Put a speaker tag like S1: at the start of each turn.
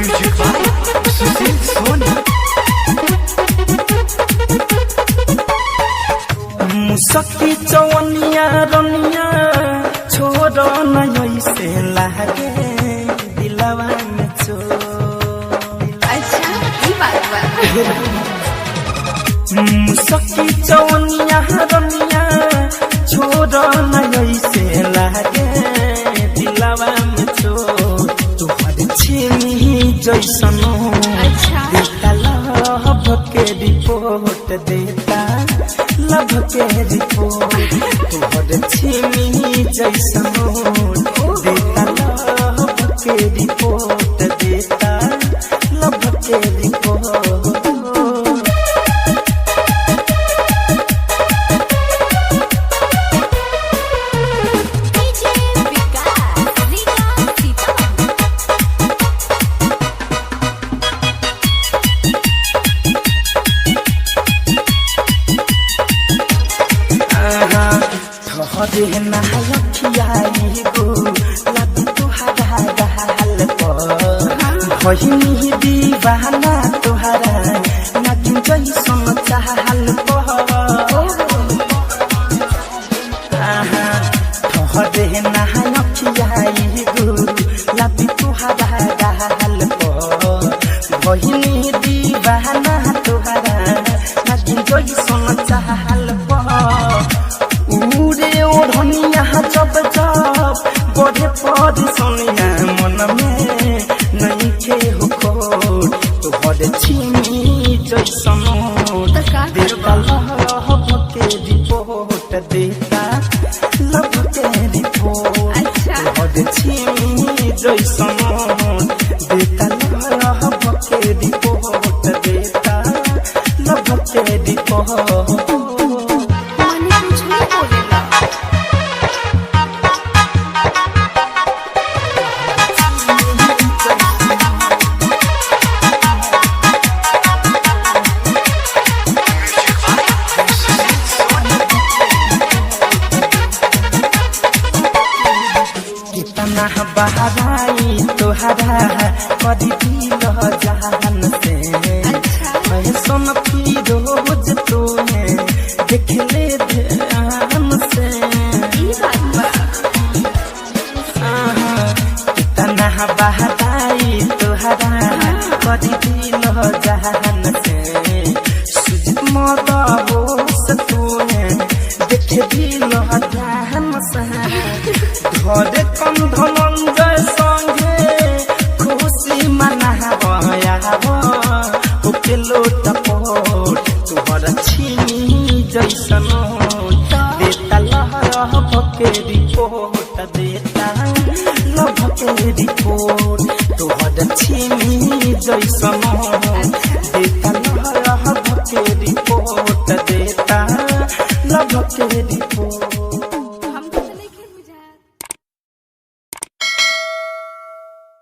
S1: Music by Sushil सोनी।
S2: मुसकी चवनिया रनिया छोड़ नई से लागे दिलवा में
S3: अच्छा ये बात बा।
S2: मुसकी चवनिया रनिया छोड़ नई से लागे दिलवा में तुहर छेमी जैसनो देता लभ के रिपोर्ट देता लभ के रिपोर्ट तुहर छेमी जैसनो देता लभ के रिपोर्ट देता लभ के रिपोर्ट। ठहरे नहाई गो लगी तुहरा गाल पर भइनी दीवाना तुहरा नागिन जैसन चाहल ठहरे नहाई गो लगी तुहरा गाल पर भइनी दीवाना तुहरा नागिन जैसन चाहल उरे ओढ़निया जब जब बढ़े पद सोनिया मन में नहीं खे हो खोट तुहर छीमी जैसनो देता लभ के रिपोर्ट देता लभ के रिपोर्ट तुहर छीमी जैसनो देता लभ के रिपोर्ट देता लभ के रिपोर्ट। कितना बहराई तोहरा कदी दिल जहान से फैशन फिरोज तोहे देखले ध्यान से कितना बहराई तोहरा कदी दिल जहान से सुजित मदहोश तोहे देख दिल ध्यान से घरे कम धनंजय संगे खुशी मनाब ओके लोट पोट तुहर छीमी जैसनो देता लभ के रिपोर्ट देता लभ के रिपोर्ट तुहर छीमी जैसनो देता लभ के रिपोर्ट देता लभ के रिपोर्ट।